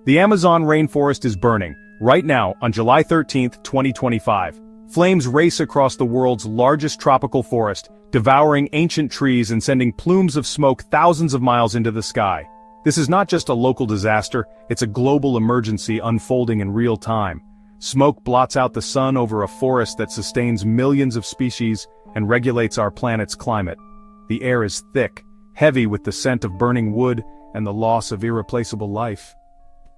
The Amazon rainforest is burning, right now on July 13, 2025. Flames race across the world's largest tropical forest, devouring ancient trees and sending plumes of smoke thousands of miles into the sky. This is not just a local disaster, it's a global emergency unfolding in real time. Smoke blots out the sun over a forest that sustains millions of species and regulates our planet's climate. The air is thick, heavy with the scent of burning wood and the loss of irreplaceable life.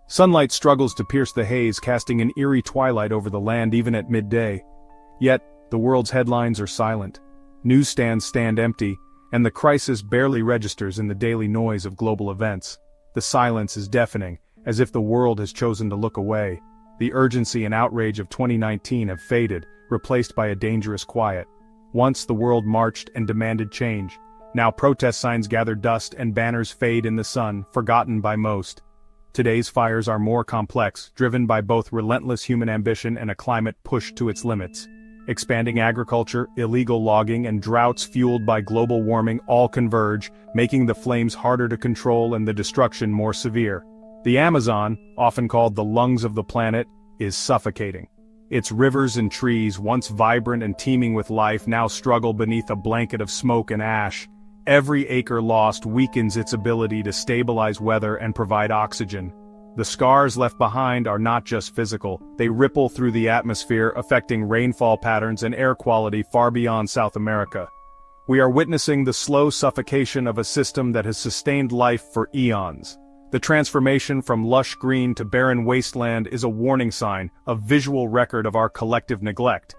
Sunlight struggles to pierce the haze, casting an eerie twilight over the land even at midday. Yet, the world's headlines are silent. Newsstands stand empty, and the crisis barely registers in the daily noise of global events. The silence is deafening, as if the world has chosen to look away. The urgency and outrage of 2019 have faded, replaced by a dangerous quiet. Once the world marched and demanded change. Now protest signs gather dust and banners fade in the sun, forgotten by most. Today's fires are more complex, driven by both relentless human ambition and a climate pushed to its limits. Expanding agriculture, illegal logging, and droughts fueled by global warming all converge, making the flames harder to control and the destruction more severe. The Amazon, often called the lungs of the planet, is suffocating. Its rivers and trees, once vibrant and teeming with life, now struggle beneath a blanket of smoke and ash. Every acre lost weakens its ability to stabilize weather and provide oxygen. The scars left behind are not just physical, they ripple through the atmosphere, affecting rainfall patterns and air quality far beyond South America. We are witnessing the slow suffocation of a system that has sustained life for eons. The transformation from lush green to barren wasteland is a warning sign, a visual record of our collective neglect.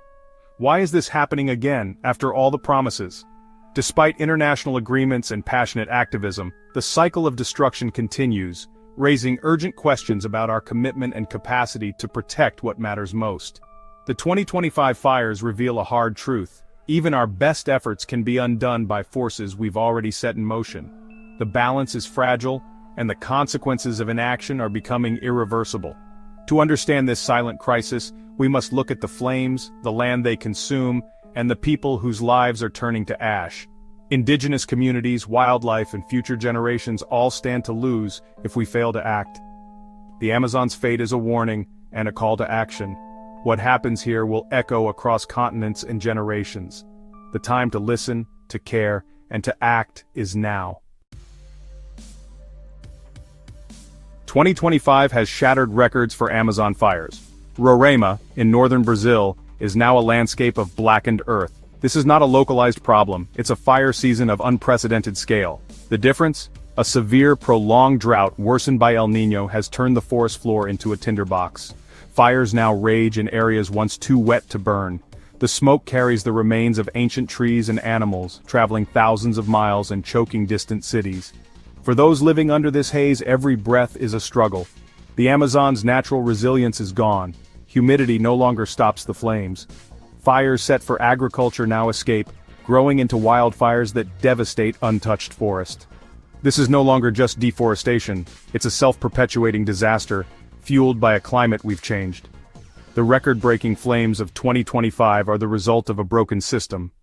Why is this happening again, after all the promises? Despite international agreements and passionate activism, the cycle of destruction continues, raising urgent questions about our commitment and capacity to protect what matters most. The 2025 fires reveal a hard truth. Even our best efforts can be undone by forces we've already set in motion. The balance is fragile, and the consequences of inaction are becoming irreversible. To understand this silent crisis, we must look at the flames, the land they consume, and the people whose lives are turning to ash. Indigenous communities, wildlife, and future generations all stand to lose if we fail to act. The Amazon's fate is a warning and a call to action. What happens here will echo across continents and generations. The time to listen, to care, and to act is now. 2025 has shattered records for Amazon fires. Roraima, in northern Brazil, is now a landscape of blackened earth. This is not a localized problem, it's a fire season of unprecedented scale. The difference? A severe, prolonged drought worsened by El Niño has turned the forest floor into a tinderbox. Fires now rage in areas once too wet to burn. The smoke carries the remains of ancient trees and animals, traveling thousands of miles and choking distant cities. For those living under this haze, every breath is a struggle. The Amazon's natural resilience is gone. Humidity no longer stops the flames. Fires set for agriculture now escape, growing into wildfires that devastate untouched forest. This is no longer just deforestation, it's a self-perpetuating disaster, fueled by a climate we've changed. The record-breaking flames of 2025 are the result of a broken system.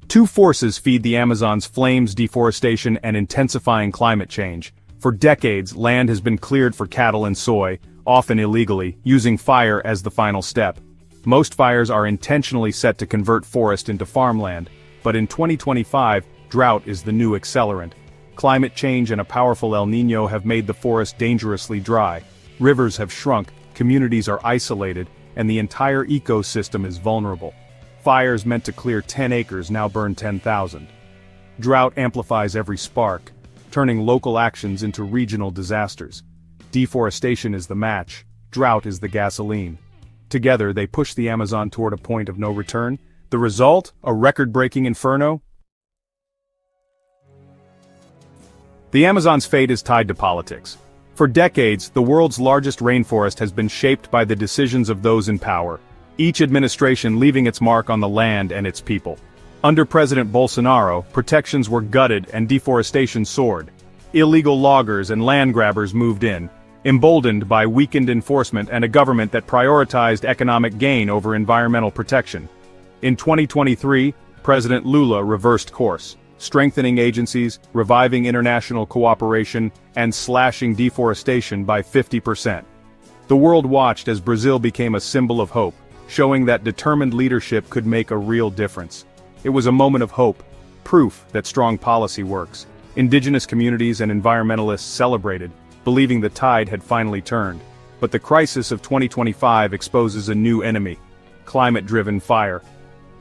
Two forces feed the Amazon's flames: deforestation and intensifying climate change. For decades, land has been cleared for cattle and soy, often illegally, using fire as the final step. Most fires are intentionally set to convert forest into farmland, but in 2025, drought is the new accelerant. Climate change and a powerful El Niño have made the forest dangerously dry. Rivers have shrunk, communities are isolated, and the entire ecosystem is vulnerable. Fires meant to clear 10 acres now burn 10,000. Drought amplifies every spark, turning local actions into regional disasters. Deforestation is the match, drought is the gasoline. Together they push the Amazon toward a point of no return. The result? A record-breaking inferno? The Amazon's fate is tied to politics. For decades, the world's largest rainforest has been shaped by the decisions of those in power, each administration leaving its mark on the land and its people. Under President Bolsonaro, protections were gutted and deforestation soared. Illegal loggers and land grabbers moved in, emboldened by weakened enforcement and a government that prioritized economic gain over environmental protection. In 2023, President Lula reversed course. strengthening agencies, reviving international cooperation, and slashing deforestation by 50%. The world watched as Brazil became a symbol of hope, showing that determined leadership could make a real difference. It was a moment of hope, proof that strong policy works. Indigenous communities and environmentalists celebrated, believing the tide had finally turned. But the crisis of 2025 exposes a new enemy: climate-driven fire.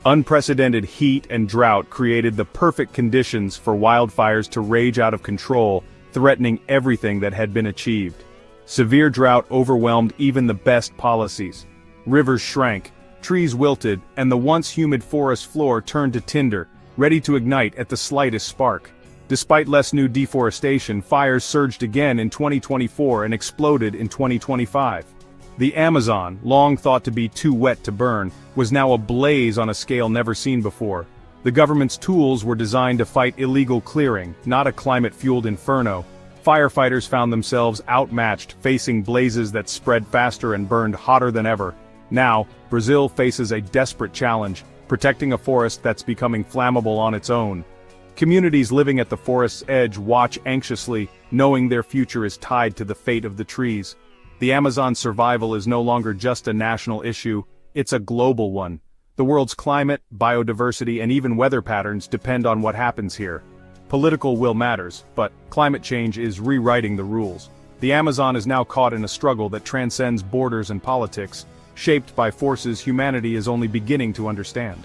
Unprecedented heat and drought created the perfect conditions for wildfires to rage out of control, threatening everything that had been achieved. Severe drought overwhelmed even the best policies. Rivers shrank, trees wilted, and the once humid forest floor turned to tinder, ready to ignite at the slightest spark. Despite less new deforestation, fires surged again in 2024 and exploded in 2025. The Amazon, long thought to be too wet to burn, was now ablaze on a scale never seen before. The government's tools were designed to fight illegal clearing, not a climate-fueled inferno. Firefighters found themselves outmatched, facing blazes that spread faster and burned hotter than ever. Now, Brazil faces a desperate challenge: protecting a forest that's becoming flammable on its own. Communities living at the forest's edge watch anxiously, knowing their future is tied to the fate of the trees. The Amazon's survival is no longer just a national issue, it's a global one. The world's climate, biodiversity, and even weather patterns depend on what happens here. Political will matters, but climate change is rewriting the rules. The Amazon is now caught in a struggle that transcends borders and politics, shaped by forces humanity is only beginning to understand.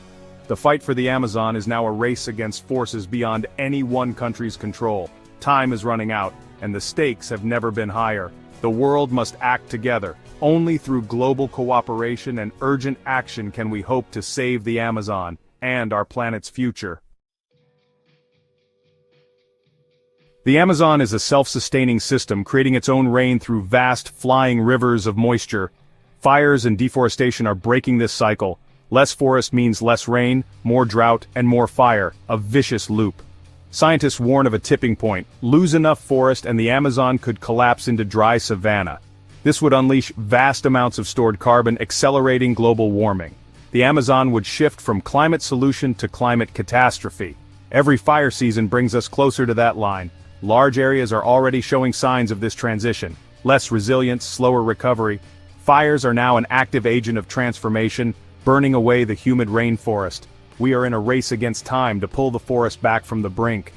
The fight for the Amazon is now a race against forces beyond any one country's control. Time is running out, and the stakes have never been higher. The world must act together. Only through global cooperation and urgent action can we hope to save the Amazon and our planet's future. The Amazon is a self-sustaining system, creating its own rain through vast, flying rivers of moisture. Fires and deforestation are breaking this cycle. Less forest means less rain, more drought, and more fire, a vicious loop. Scientists warn of a tipping point: lose enough forest and the Amazon could collapse into dry savanna. This would unleash vast amounts of stored carbon, accelerating global warming. The Amazon would shift from climate solution to climate catastrophe. Every fire season brings us closer to that line. Large areas are already showing signs of this transition: less resilience, slower recovery. Fires are now an active agent of transformation, burning away the humid rainforest. We are in a race against time to pull the forest back from the brink.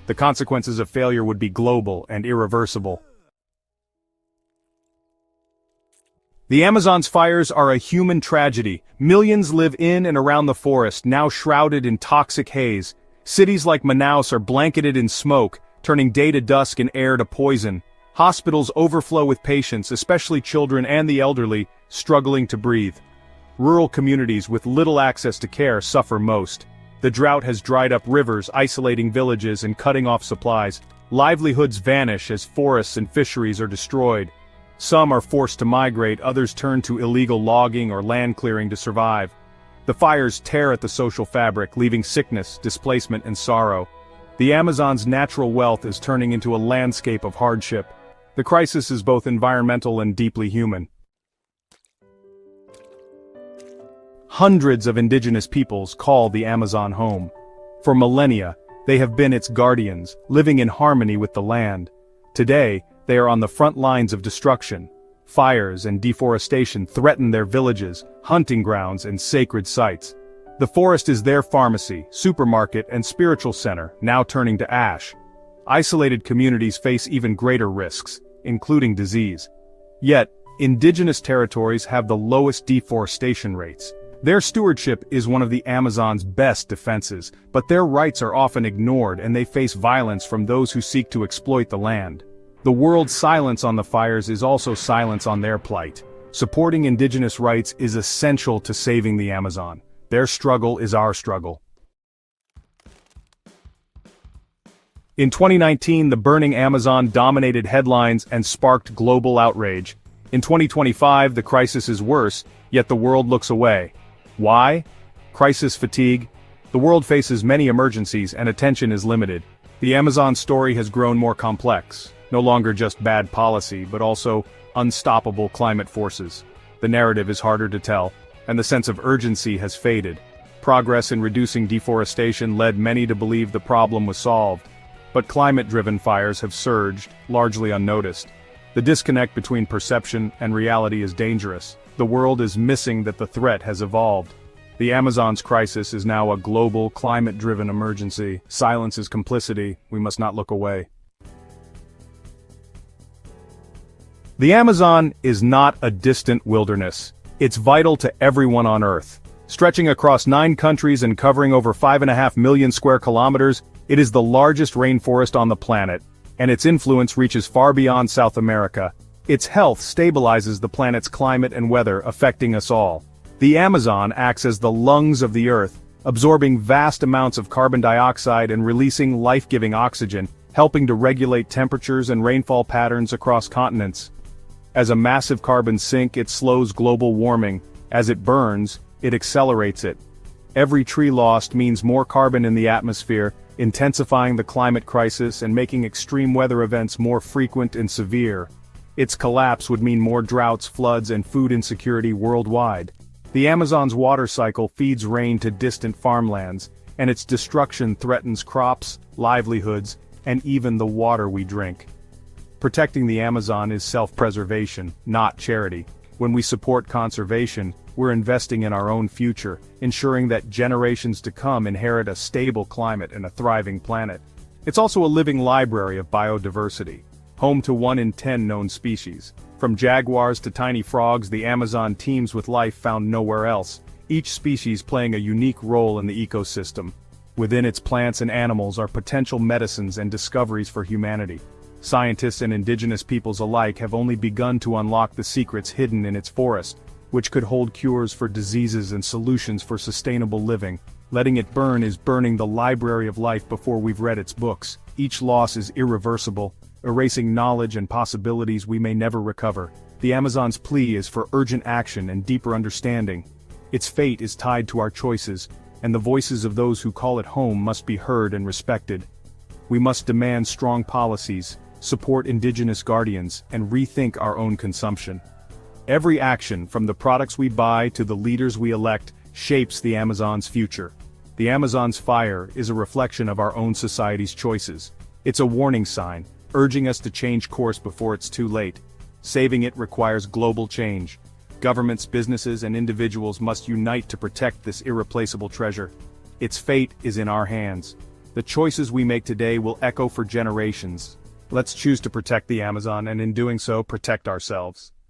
The consequences of failure would be global and irreversible. The Amazon's fires are a human tragedy. Millions live in and around the forest, now shrouded in toxic haze. Cities like Manaus are blanketed in smoke, turning day to dusk and air to poison. Hospitals overflow with patients, especially children and the elderly, struggling to breathe. Rural communities with little access to care suffer most. The drought has dried up rivers, isolating villages and cutting off supplies. Livelihoods vanish as forests and fisheries are destroyed. Some are forced to migrate, others turn to illegal logging or land clearing to survive. The fires tear at the social fabric, leaving sickness, displacement, and sorrow. The Amazon's natural wealth is turning into a landscape of hardship. The crisis is both environmental and deeply human. Hundreds of indigenous peoples call the Amazon home. For millennia, they have been its guardians, living in harmony with the land. Today, they are on the front lines of destruction. Fires and deforestation threaten their villages, hunting grounds, and sacred sites. The forest is their pharmacy, supermarket, and spiritual center, now turning to ash. Isolated communities face even greater risks, including disease. Yet, indigenous territories have the lowest deforestation rates. Their stewardship is one of the Amazon's best defenses, but their rights are often ignored and they face violence from those who seek to exploit the land. The world's silence on the fires is also silence on their plight. Supporting indigenous rights is essential to saving the Amazon. Their struggle is our struggle. In 2019, the burning Amazon dominated headlines and sparked global outrage. In 2025, the crisis is worse, yet the world looks away. Why? Crisis fatigue. The world faces many emergencies and attention is limited. The Amazon story has grown more complex, no longer just bad policy, but also unstoppable climate forces. The narrative is harder to tell, and the sense of urgency has faded. Progress in reducing deforestation led many to believe the problem was solved. But climate-driven fires have surged, largely unnoticed. The disconnect between perception and reality is dangerous. The world is missing that the threat has evolved. The Amazon's crisis is now a global, climate-driven emergency. Silence is complicity. We must not look away. The Amazon is not a distant wilderness. It's vital to everyone on Earth. Stretching across 9 countries and covering over 5.5 million square kilometers, it is the largest rainforest on the planet, and its influence reaches far beyond South America. Its health stabilizes the planet's climate and weather, affecting us all. The Amazon acts as the lungs of the Earth, absorbing vast amounts of carbon dioxide and releasing life-giving oxygen, helping to regulate temperatures and rainfall patterns across continents. As a massive carbon sink, it slows global warming. As it burns, it accelerates it. Every tree lost means more carbon in the atmosphere, intensifying the climate crisis and making extreme weather events more frequent and severe. Its collapse would mean more droughts, floods, and food insecurity worldwide. The Amazon's water cycle feeds rain to distant farmlands, and its destruction threatens crops, livelihoods, and even the water we drink. Protecting the Amazon is self-preservation, not charity. When we support conservation, we're investing in our own future, ensuring that generations to come inherit a stable climate and a thriving planet. It's also a living library of biodiversity, home to 1 in 10 known species. From jaguars to tiny frogs, the Amazon teems with life found nowhere else, each species playing a unique role in the ecosystem. Within its plants and animals are potential medicines and discoveries for humanity. Scientists and indigenous peoples alike have only begun to unlock the secrets hidden in its forest, which could hold cures for diseases and solutions for sustainable living. Letting it burn is burning the library of life before we've read its books. Each loss is irreversible, erasing knowledge and possibilities we may never recover. The Amazon's plea is for urgent action and deeper understanding. Its fate is tied to our choices, and the voices of those who call it home must be heard and respected. We must demand strong policies, support indigenous guardians, and rethink our own consumption. Every action, from the products we buy to the leaders we elect, shapes the Amazon's future. The Amazon's fire is a reflection of our own society's choices. It's a warning sign, urging us to change course before it's too late. Saving it requires global change. Governments, businesses, and individuals must unite to protect this irreplaceable treasure. Its fate is in our hands. The choices we make today will echo for generations. Let's choose to protect the Amazon and in doing so, protect ourselves.